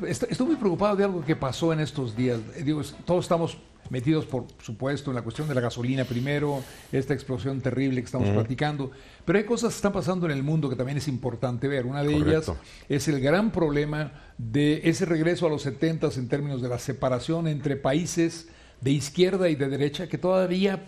estoy muy preocupado de algo que pasó en estos días. Digo, todos estamos metidos, por supuesto, en la cuestión de la gasolina primero, esta explosión terrible que estamos platicando, pero hay cosas que están pasando en el mundo que también es importante ver. Una de ellas es el gran problema de ese regreso a los 70s en términos de la separación entre países de izquierda y de derecha, que todavía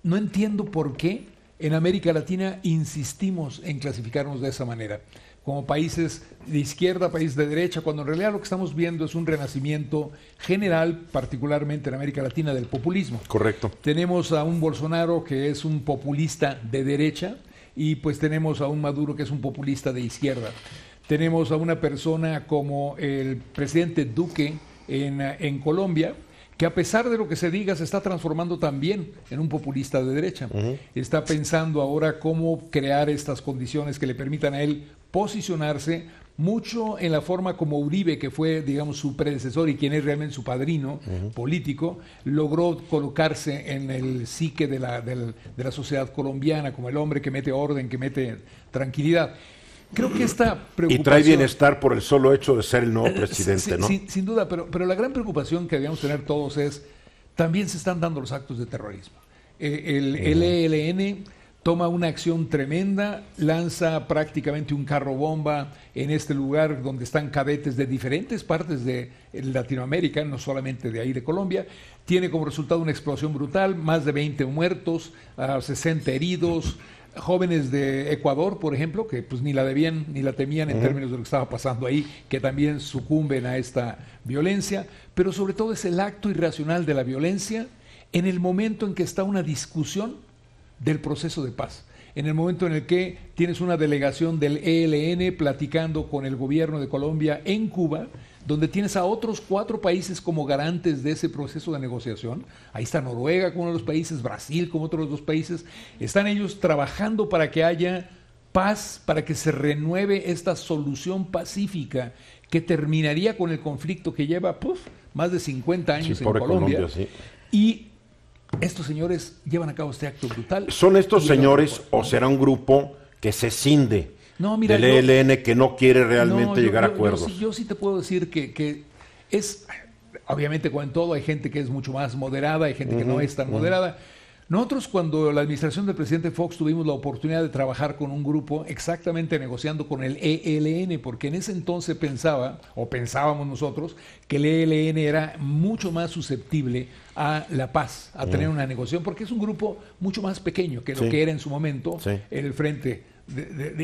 no entiendo por qué en América Latina insistimos en clasificarnos de esa manera, como países de izquierda, países de derecha, cuando en realidad lo que estamos viendo es un renacimiento general, particularmente en América Latina, del populismo. Correcto. Tenemos a un Bolsonaro que es un populista de derecha y pues tenemos a un Maduro que es un populista de izquierda. Tenemos a una persona como el presidente Duque en Colombia, que a pesar de lo que se diga, se está transformando también en un populista de derecha. Está pensando ahora cómo crear estas condiciones que le permitan a él posicionarse mucho en la forma como Uribe, que fue, digamos, su predecesor y quien es realmente su padrino político, logró colocarse en el psique de la sociedad colombiana como el hombre que mete orden, que mete tranquilidad. Creo que esta preocupación... Y trae bienestar por el solo hecho de ser el nuevo presidente, ¿no? Sin duda, pero la gran preocupación que debemos tener todos es, también se están dando los actos de terrorismo. El ELN toma una acción tremenda, lanza prácticamente un carro bomba en este lugar donde están cadetes de diferentes partes de Latinoamérica, no solamente de ahí de Colombia. Tiene como resultado una explosión brutal, más de 20 muertos, 60 heridos, jóvenes de Ecuador, por ejemplo, que pues ni la debían ni la temían en términos de lo que estaba pasando ahí, que también sucumben a esta violencia, pero sobre todo es el acto irracional de la violencia en el momento en que está una discusión del proceso de paz, en el momento en el que tienes una delegación del ELN platicando con el gobierno de Colombia en Cuba, donde tienes a otros 4 países como garantes de ese proceso de negociación. Ahí está Noruega como uno de los países, Brasil como otros 2 países. Están ellos trabajando para que haya paz, para que se renueve esta solución pacífica que terminaría con el conflicto que lleva más de 50 años en Colombia. Y estos señores llevan a cabo este acto brutal. ¿Son estos señores o será un grupo que se cinde del ELN que no quiere realmente llegar a acuerdos? Yo sí te puedo decir que es, obviamente como en todo hay gente que es mucho más moderada, hay gente que no es tan moderada. Nosotros cuando la administración del presidente Fox tuvimos la oportunidad de trabajar con un grupo exactamente negociando con el ELN, porque en ese entonces pensábamos nosotros que el ELN era mucho más susceptible a la paz, a tener una negociación, porque es un grupo mucho más pequeño que lo que era en su momento el frente.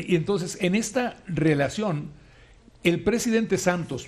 Y entonces en esta relación el presidente Santos,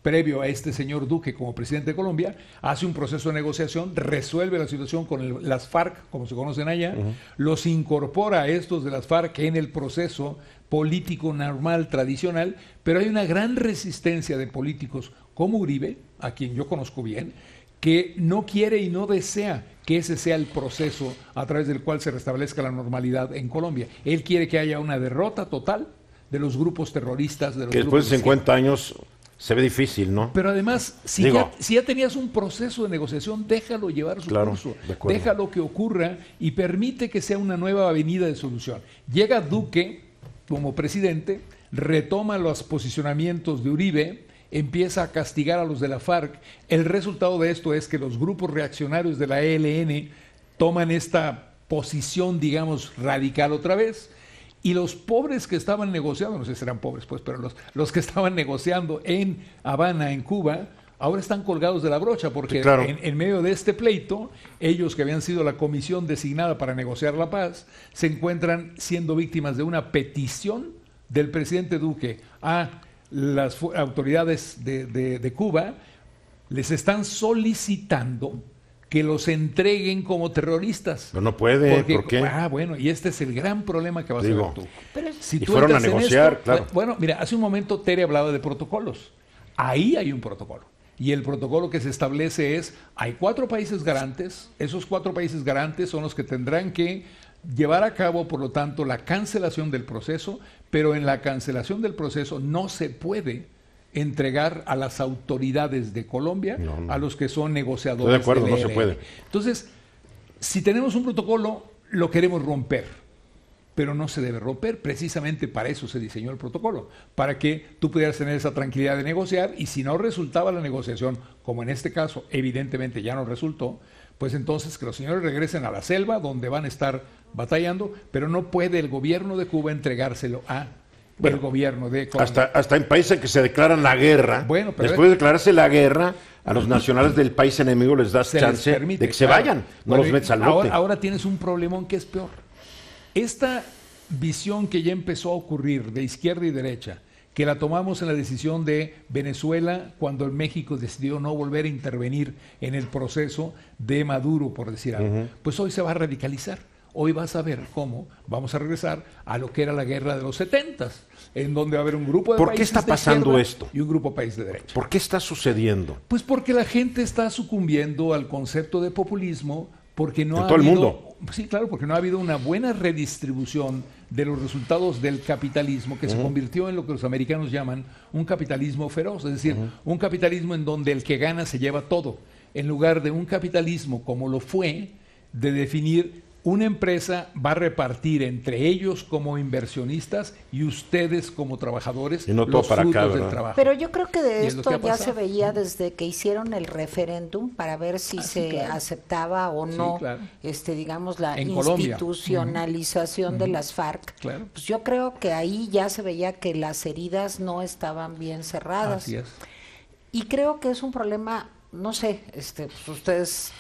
previo a este señor Duque como presidente de Colombia, hace un proceso de negociación, resuelve la situación con las FARC, como se conocen allá, los incorpora a estos de las FARC en el proceso político normal, tradicional, pero hay una gran resistencia de políticos como Uribe, a quien yo conozco bien, que no quiere y no desea que ese sea el proceso a través del cual se restablezca la normalidad en Colombia. Él quiere que haya una derrota total de los grupos terroristas. De los que después de 50 años se ve difícil, ¿no? Pero además, si ya tenías un proceso de negociación, déjalo llevar su curso, déjalo que ocurra y permite que sea una nueva avenida de solución. Llega Duque como presidente, retoma los posicionamientos de Uribe, empieza a castigar a los de la FARC. El resultado de esto es que los grupos reaccionarios de la ELN toman esta posición, digamos, radical otra vez, y los pobres que estaban negociando, no sé si eran pobres pues, pero los que estaban negociando en Habana, en Cuba, ahora están colgados de la brocha, porque en medio de este pleito, ellos que habían sido la comisión designada para negociar la paz, se encuentran siendo víctimas de una petición del presidente Duque a las autoridades de Cuba. Les están solicitando que los entreguen como terroristas. Pero no puede, ¿por qué? Bueno, y este es el gran problema que vas a ver tú. Pero si y tú fueron a negociar, Bueno, mira, hace un momento Tere hablaba de protocolos. Ahí hay un protocolo. Y el protocolo que se establece es, hay 4 países garantes, esos 4 países garantes son los que tendrán que llevar a cabo, por lo tanto, la cancelación del proceso, pero en la cancelación del proceso no se puede entregar a las autoridades de Colombia, a los que son negociadores. Estoy de acuerdo, no se puede. Entonces, si tenemos un protocolo, lo queremos romper. pero no se debe romper. Precisamente para eso se diseñó el protocolo, para que tú pudieras tener esa tranquilidad de negociar, y si no resultaba la negociación, como en este caso evidentemente ya no resultó, pues entonces que los señores regresen a la selva donde van a estar batallando, pero no puede el gobierno de Cuba entregárselo a el gobierno de Colombia. Hasta en países en que se declaran la guerra, bueno, pero después de declararse la guerra, a los nacionales del país enemigo les das chance permite, de que se vayan, no los metes al bote. Ahora tienes un problemón que es peor. Esta visión que ya empezó a ocurrir de izquierda y derecha, que la tomamos en la decisión de Venezuela cuando México decidió no volver a intervenir en el proceso de Maduro, por decir algo, pues hoy se va a radicalizar. Hoy vas a ver cómo vamos a regresar a lo que era la guerra de los 70s, en donde va a haber un grupo de países. ¿Por qué está pasando esto? Y un grupo de países de derecha. ¿Por qué está sucediendo? Pues porque la gente está sucumbiendo al concepto de populismo, porque no ha habido, el mundo. Sí, claro, porque no ha habido una buena redistribución de los resultados del capitalismo, que se convirtió en lo que los americanos llaman un capitalismo feroz, es decir, un capitalismo en donde el que gana se lleva todo, en lugar de un capitalismo como lo fue, de definir una empresa va a repartir entre ellos como inversionistas y ustedes como trabajadores y no los para frutos acá, del trabajo. Pero yo creo que de esto ya se veía desde que hicieron el referéndum para ver si se aceptaba o no, claro. Digamos, la en institucionalización de las FARC. Claro. Pues yo creo que ahí ya se veía que las heridas no estaban bien cerradas. Así es. Y creo que es un problema, no sé, pues ustedes,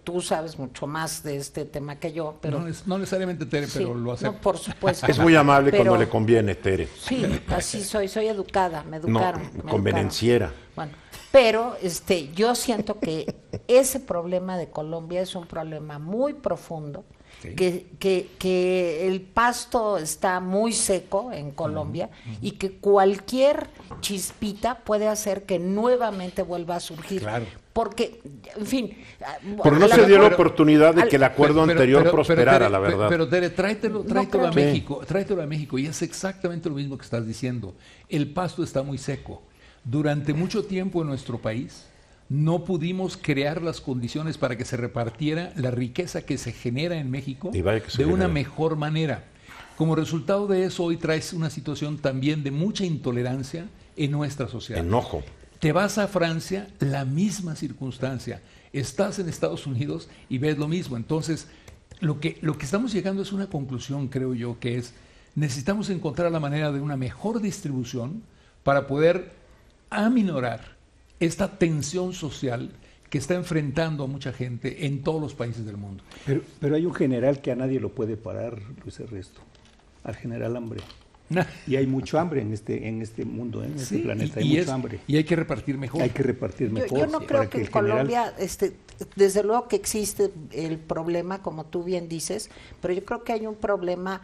tú sabes mucho más de este tema que yo, pero no necesariamente, Tere, sí, pero lo acepto. No, por supuesto. Es muy amable cuando le conviene, Tere. Sí, así soy educada, me educaron. No, convenenciera. Bueno, pero yo siento que ese problema de Colombia es un problema muy profundo. Sí. Que el pasto está muy seco en Colombia y que cualquier chispita puede hacer que nuevamente vuelva a surgir. Claro. Porque, en fin... Pero no se dio la oportunidad de que el acuerdo anterior prosperara, la verdad. Pero Tere, tráetelo a México, tráetelo a México, y es exactamente lo mismo que estás diciendo. El pasto está muy seco. Durante mucho tiempo en nuestro país no pudimos crear las condiciones para que se repartiera la riqueza que se genera en México de una mejor manera. Como resultado de eso, hoy traes una situación también de mucha intolerancia en nuestra sociedad. Enojo. Te vas a Francia, la misma circunstancia. Estás en Estados Unidos y ves lo mismo. Entonces, lo que estamos llegando es una conclusión, creo yo, que es necesitamos encontrar la manera de una mejor distribución para poder aminorar esta tensión social que está enfrentando a mucha gente en todos los países del mundo. Pero hay un general que a nadie lo puede parar, Luis Ernesto, al general hambre. Y hay mucho hambre en este mundo, en este planeta, hay mucho hambre. Y hay que repartir mejor. Hay que repartir mejor. Yo no creo que en Colombia, desde luego que existe el problema, como tú bien dices, pero yo creo que hay un problema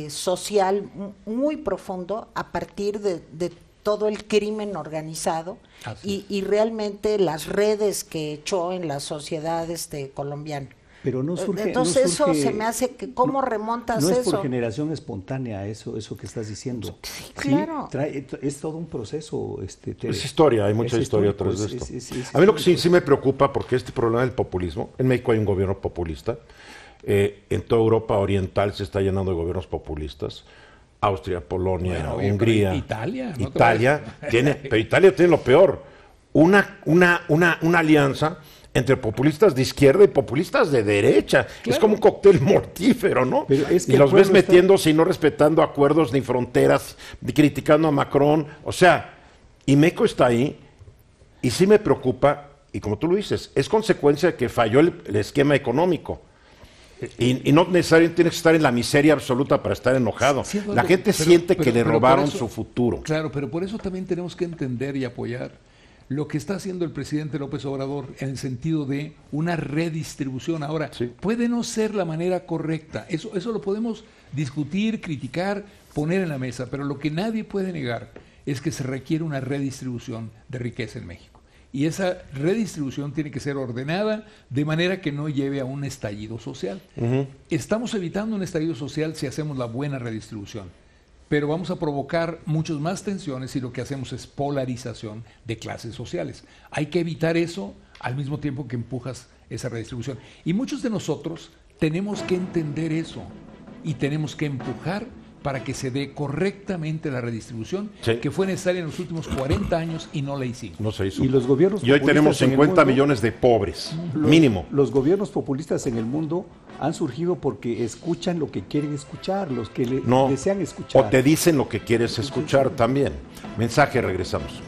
social muy profundo a partir de todo el crimen organizado y realmente las redes que echó en la sociedad colombiana. Pero no surge. Entonces eso se me hace que ¿cómo remontas eso? No es por generación espontánea eso que estás diciendo. Sí, claro. Es todo un proceso. Es historia, hay mucha historia atrás de esto. A mí lo que sí me preocupa, porque este problema del populismo, en México hay un gobierno populista, en toda Europa oriental se está llenando de gobiernos populistas. Austria, Polonia, Hungría, Italia pero Italia tiene lo peor, una alianza entre populistas de izquierda y populistas de derecha. Claro. Es como un cóctel mortífero, ¿no? Y los ves metiéndose y no respetando acuerdos ni fronteras, ni criticando a Macron. O sea, y México está ahí, y sí me preocupa, y como tú lo dices, es consecuencia de que falló el esquema económico. Y no necesariamente tienes que estar en la miseria absoluta para estar enojado. Sí, la gente siente que le robaron su futuro. Claro, pero por eso también tenemos que entender y apoyar lo que está haciendo el presidente López Obrador en el sentido de una redistribución. Ahora, puede no ser la manera correcta. Eso lo podemos discutir, criticar, poner en la mesa, pero lo que nadie puede negar es que se requiere una redistribución de riqueza en México. Y esa redistribución tiene que ser ordenada de manera que no lleve a un estallido social. Estamos evitando un estallido social si hacemos la buena redistribución, pero vamos a provocar muchas más tensiones si lo que hacemos es polarización de clases sociales. Hay que evitar eso al mismo tiempo que empujas esa redistribución. Y muchos de nosotros tenemos que entender eso. y tenemos que empujar para que se dé correctamente la redistribución que fue necesaria en los últimos 40 años y no la hicimos. No se hizo. Y los gobiernos y hoy tenemos 50 millones de pobres, mínimo. Los gobiernos populistas en el mundo han surgido porque escuchan lo que quieren escuchar, los que desean escuchar. O te dicen lo que quieres escuchar también. Mensaje, regresamos.